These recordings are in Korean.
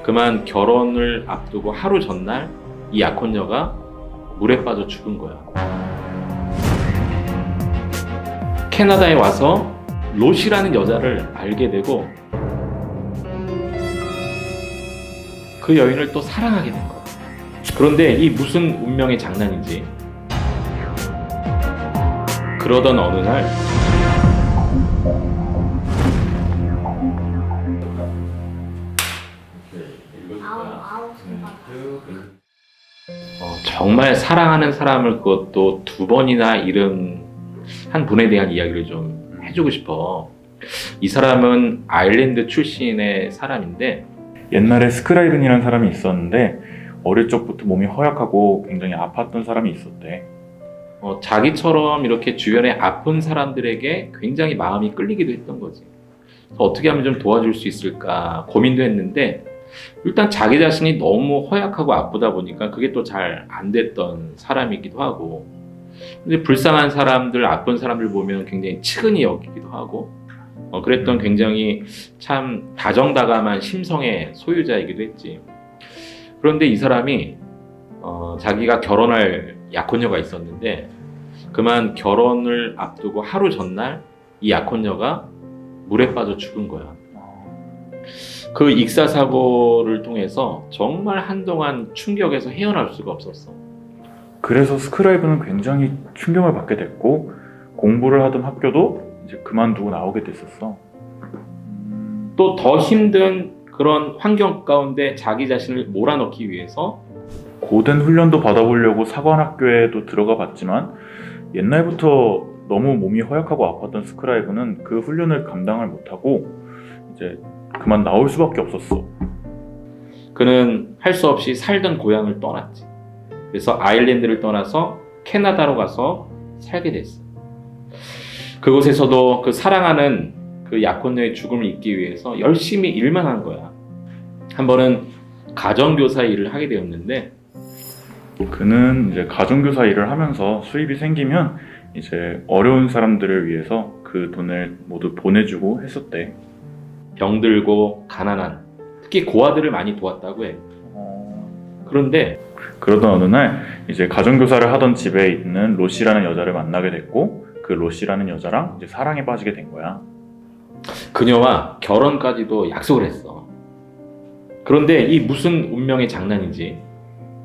그만 결혼을 앞두고 하루 전날 이 약혼녀가 물에 빠져 죽은 거야. 캐나다에 와서 로시라는 여자를 알게 되고 그 여인을 또 사랑하게 된 거야. 그런데 이 무슨 운명의 장난인지 그러던 어느 날 정말 사랑하는 사람을 그것도 2번이나 잃은 한 분에 대한 이야기를 좀 해주고 싶어. 이 사람은 아일랜드 출신의 사람인데 옛날에 스크라이븐이라는 사람이 있었는데 어릴 적부터 몸이 허약하고 굉장히 아팠던 사람이 있었대. 자기처럼 이렇게 주변에 아픈 사람들에게 굉장히 마음이 끌리기도 했던 거지. 어떻게 하면 좀 도와줄 수 있을까 고민도 했는데 일단 자기 자신이 너무 허약하고 아프다 보니까 그게 또 잘 안 됐던 사람이기도 하고, 근데 불쌍한 사람들, 아픈 사람들 보면 굉장히 측은히 여기기도 하고 그랬던 굉장히 참 다정다감한 심성의 소유자이기도 했지. 그런데 이 사람이 자기가 결혼할 약혼녀가 있었는데 그만 결혼을 앞두고 하루 전날 이 약혼녀가 물에 빠져 죽은 거야. 그 익사사고를 통해서 정말 한동안 충격에서 헤어날 수가 없었어. 그래서 스크라이브는 굉장히 충격을 받게 됐고 공부를 하던 학교도 이제 그만두고 나오게 됐었어. 또 더 힘든 그런 환경 가운데 자기 자신을 몰아넣기 위해서 고된 훈련도 받아보려고 사관학교에도 들어가 봤지만 옛날부터 너무 몸이 허약하고 아팠던 스크라이브는 그 훈련을 감당을 못하고 이제 그만 나올 수밖에 없었어. 그는 할 수 없이 살던 고향을 떠났지. 그래서 아일랜드를 떠나서 캐나다로 가서 살게 됐어. 그곳에서도 그 사랑하는 그 약혼녀의 죽음을 잇기 위해서 열심히 일만 한 거야. 한 번은 가정교사 일을 하게 되었는데 그는 이제 가정교사 일을 하면서 수입이 생기면 이제 어려운 사람들을 위해서 그 돈을 모두 보내주고 했었대. 병들고 가난한, 특히 고아들을 많이 도왔다고 해. 그런데 그러던 어느 날 이제 가정교사를 하던 집에 있는 로시라는 여자를 만나게 됐고 그 로시라는 여자랑 이제 사랑에 빠지게 된 거야. 그녀와 결혼까지도 약속을 했어. 그런데 이 무슨 운명의 장난인지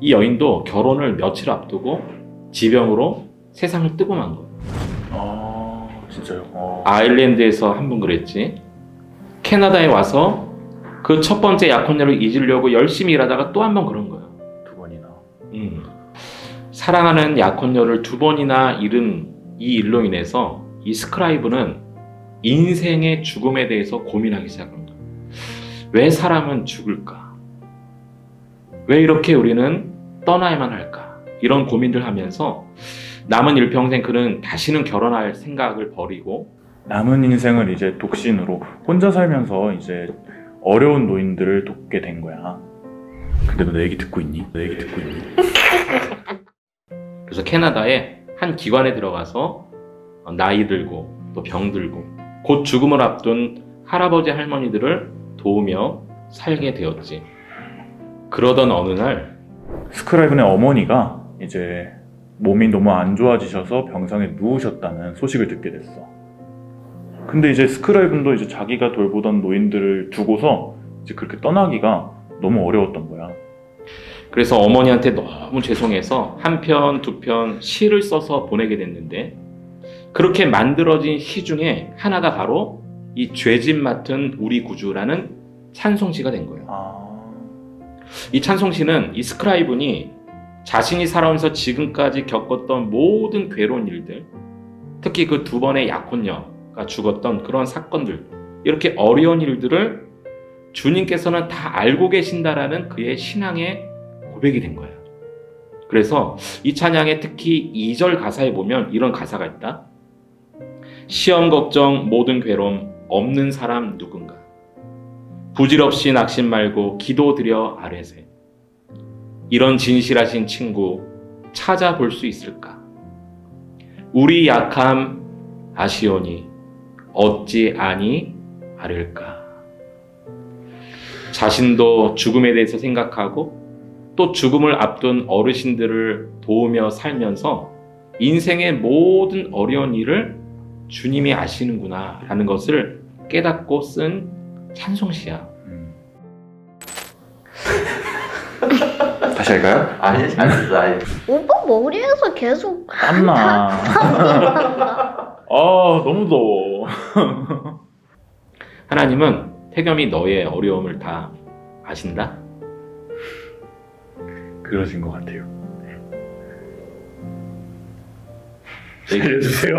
이 여인도 결혼을 며칠 앞두고 지병으로 세상을 뜨고 만 거야. 진짜요? 아일랜드에서 한 분 그랬지. 캐나다에 와서 그 첫 번째 약혼녀를 잊으려고 열심히 일하다가 또 한 번 그런 거야. 2번이나. 사랑하는 약혼녀를 2번이나 잃은 이 일로 인해서 이 스크라이브는 인생의 죽음에 대해서 고민하기 시작한 거야. 왜 사람은 죽을까? 왜 이렇게 우리는 떠나야만 할까? 이런 고민들 하면서 남은 일평생 그는 다시는 결혼할 생각을 버리고 남은 인생을 이제 독신으로 혼자 살면서 이제 어려운 노인들을 돕게 된 거야. 근데 너 내 얘기 듣고 있니? 그래서 캐나다의 한 기관에 들어가서 나이 들고 또 병들고 곧 죽음을 앞둔 할아버지 할머니들을 도우며 살게 되었지. 그러던 어느 날 스크라이븐의 어머니가 이제 몸이 너무 안 좋아지셔서 병상에 누우셨다는 소식을 듣게 됐어. 근데 이제 스크라이븐도 이제 자기가 돌보던 노인들을 두고서 이제 그렇게 떠나기가 너무 어려웠던 거야. 그래서 어머니한테 너무 죄송해서 한 편, 2편 시를 써서 보내게 됐는데 그렇게 만들어진 시 중에 하나가 바로 이 죄짐 맡은 우리 구주라는 찬송시가 된 거예요. 이 찬송시는 이 스크라이븐이 자신이 살아오면서 지금까지 겪었던 모든 괴로운 일들, 특히 그 2번의 약혼녀가 죽었던 그런 사건들, 이렇게 어려운 일들을 주님께서는 다 알고 계신다라는 그의 신앙의 고백이 된 거예요. 그래서 이 찬양의 특히 2절 가사에 보면 이런 가사가 있다. 시험 걱정 모든 괴로움 없는 사람 누군가 부질없이 낙심 말고 기도드려 아뢰세. 이런 진실하신 친구 찾아볼 수 있을까? 우리 약함 아시오니 어찌 아니 아릴까? 자신도 죽음에 대해서 생각하고 또 죽음을 앞둔 어르신들을 도우며 살면서 인생의 모든 어려운 일을 주님이 아시는구나 라는 것을 깨닫고 쓴 찬송시야. 다시 할까요? 아니, 아니. 오빠 머리에서 계속 땀나. 너무 더워. 하나님은 태겸이 너의 어려움을 다 아신다? 그러신 것 같아요. 살려주세요.